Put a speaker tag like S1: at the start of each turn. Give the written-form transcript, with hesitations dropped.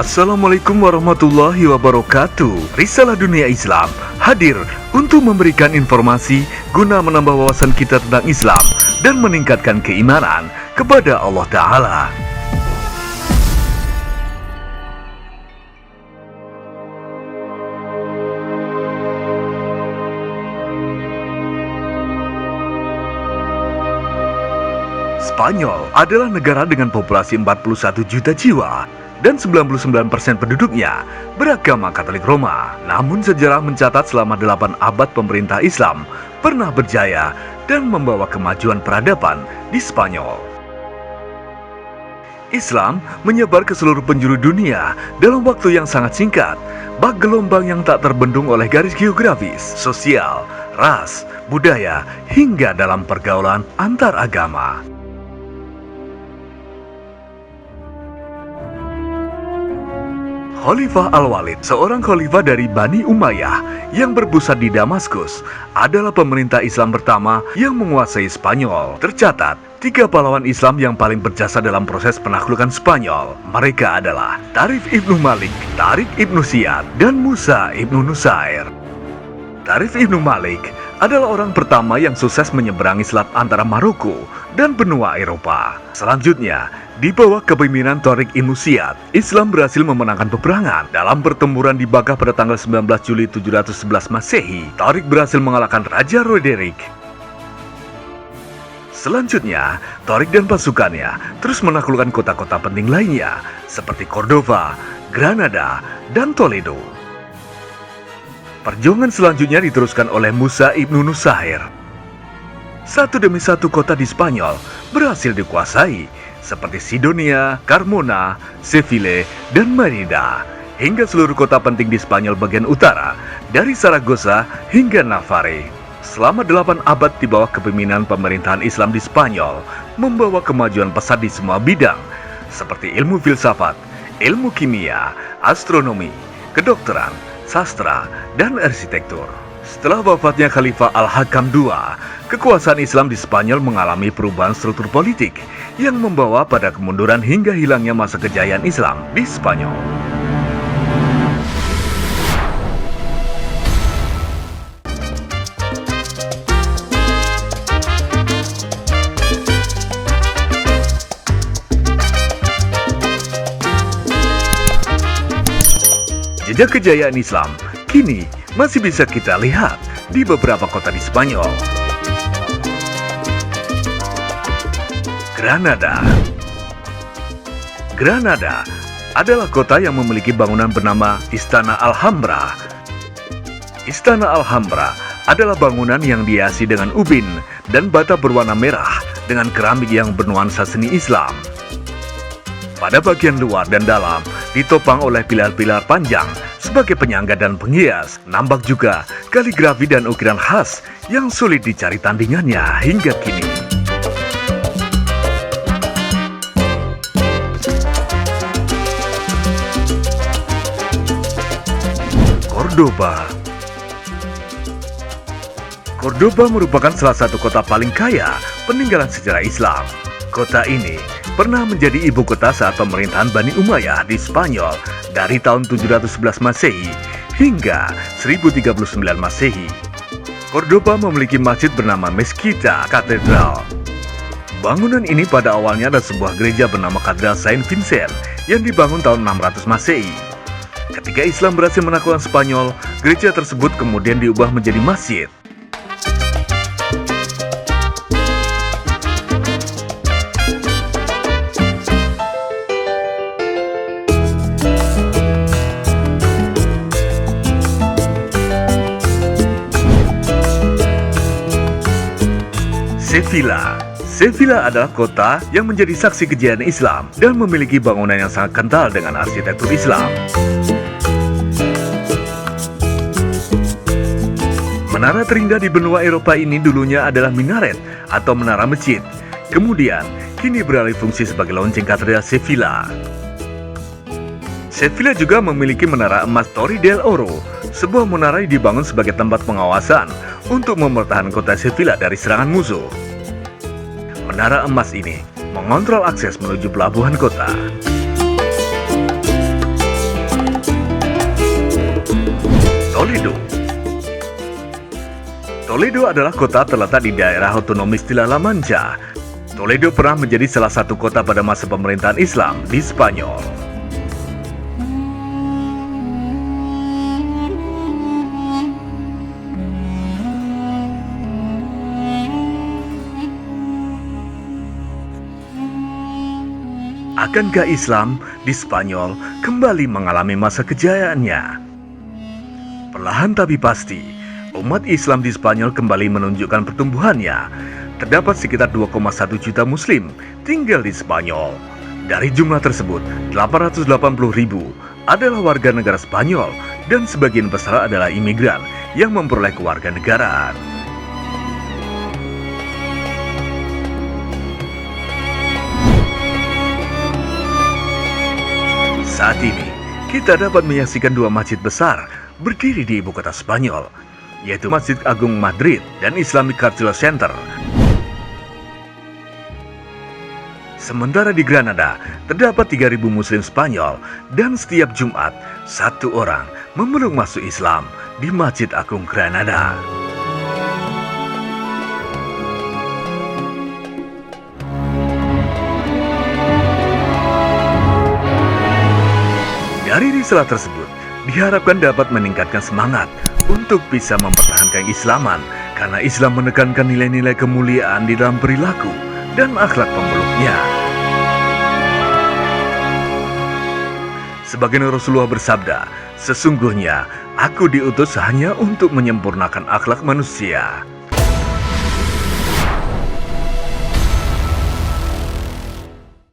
S1: Assalamualaikum warahmatullahi wabarakatuh. Risalah Dunia Islam hadir untuk memberikan informasi guna menambah wawasan kita tentang Islam dan meningkatkan keimanan kepada Allah Ta'ala. Spanyol adalah negara dengan populasi 41 juta jiwa dan 99% penduduknya beragama Katolik Roma. Namun sejarah mencatat selama 8 abad pemerintah Islam pernah berjaya dan membawa kemajuan peradaban di Spanyol. Islam menyebar ke seluruh penjuru dunia dalam waktu yang sangat singkat, bak gelombang yang tak terbendung oleh garis geografis, sosial, ras, budaya, hingga dalam pergaulan antar agama. Khalifah Al-Walid, seorang khalifah dari Bani Umayyah yang berpusat di Damaskus, adalah pemerintah Islam pertama yang menguasai Spanyol. Tercatat, 3 pahlawan Islam yang paling berjasa dalam proses penaklukan Spanyol. Mereka adalah Tarif Ibnu Malik, Tariq Ibnu Ziyad, dan Musa Ibnu Nusair. Tarif Ibnu Malik adalah orang pertama yang sukses menyeberangi selat antara Maroko dan benua Eropa. Selanjutnya, di bawah kepemimpinan Tariq Ibnu Ziyad, Islam berhasil memenangkan peperangan. Dalam pertempuran di Bakah pada tanggal 19 Juli 711 Masehi, Tariq berhasil mengalahkan Raja Roderick. Selanjutnya, Tariq dan pasukannya terus menaklukkan kota-kota penting lainnya, seperti Cordova, Granada, dan Toledo. Perjuangan selanjutnya diteruskan oleh Musa Ibnu Nusair. Satu demi satu kota di Spanyol berhasil dikuasai, seperti Sidonia, Carmona, Seville, dan Merida, hingga seluruh kota penting di Spanyol bagian utara, dari Saragossa hingga Navarre. Selama 8 abad di bawah kepemimpinan pemerintahan Islam di Spanyol, membawa kemajuan pesat di semua bidang, seperti ilmu filsafat, ilmu kimia, astronomi, kedokteran, sastra, dan arsitektur. Setelah wafatnya Khalifah Al-Hakam II, kekuasaan Islam di Spanyol mengalami perubahan struktur politik yang membawa pada kemunduran hingga hilangnya masa kejayaan Islam di Spanyol. Jejak kejayaan Islam kini masih bisa kita lihat di beberapa kota di Spanyol. Granada adalah kota yang memiliki bangunan bernama Istana Alhambra. Istana Alhambra adalah bangunan yang dihiasi dengan ubin dan bata berwarna merah dengan keramik yang bernuansa seni Islam. Pada bagian luar dan dalam ditopang oleh pilar-pilar panjang sebagai penyangga dan penghias. Nampak juga kaligrafi dan ukiran khas yang sulit dicari tandingannya hingga kini. Cordoba merupakan salah satu kota paling kaya peninggalan sejarah Islam. Kota ini pernah menjadi ibu kota saat pemerintahan Bani Umayyah di Spanyol dari tahun 711 Masehi hingga 1039 Masehi. Cordoba memiliki masjid bernama Mezquita Katedral. Bangunan ini pada awalnya adalah sebuah gereja bernama Katedral Saint Vincent yang dibangun tahun 600 Masehi. Ketika Islam berhasil menaklukkan Spanyol, gereja tersebut kemudian diubah menjadi masjid. Sevilla adalah kota yang menjadi saksi kejayaan Islam dan memiliki bangunan yang sangat kental dengan arsitektur Islam. Menara terindah di benua Eropa ini dulunya adalah minaret atau menara masjid. Kemudian, kini beralih fungsi sebagai lonceng katedral Sevilla. Sevilla juga memiliki menara emas Torre del Oro, sebuah menara yang dibangun sebagai tempat pengawasan untuk mempertahankan kota Sevilla dari serangan musuh. Menara emas ini mengontrol akses menuju pelabuhan kota. Toledo. Toledo adalah kota terletak di daerah otonom istilah La Mancha. Toledo pernah menjadi salah satu kota pada masa pemerintahan Islam di Spanyol. Akankah Islam di Spanyol kembali mengalami masa kejayaannya? Perlahan tapi pasti, umat Islam di Spanyol kembali menunjukkan pertumbuhannya. Terdapat sekitar 2,1 juta Muslim tinggal di Spanyol. Dari jumlah tersebut, 880.000 adalah warga negara Spanyol dan sebagian besar adalah imigran yang memperoleh kewarganegaraan. Saat ini, kita dapat menyaksikan dua masjid besar berdiri di ibu kota Spanyol, yaitu Masjid Agung Madrid dan Islamic Cultural Center. Sementara di Granada, terdapat 3.000 Muslim Spanyol dan setiap Jumat, satu orang memeluk masuk Islam di Masjid Agung Granada. Dari risalah tersebut, diharapkan dapat meningkatkan semangat untuk bisa mempertahankan keislaman, karena Islam menekankan nilai-nilai kemuliaan di dalam perilaku dan akhlak pemeluknya. Sebagaimana Rasulullah bersabda, "Sesungguhnya aku diutus hanya untuk menyempurnakan akhlak manusia."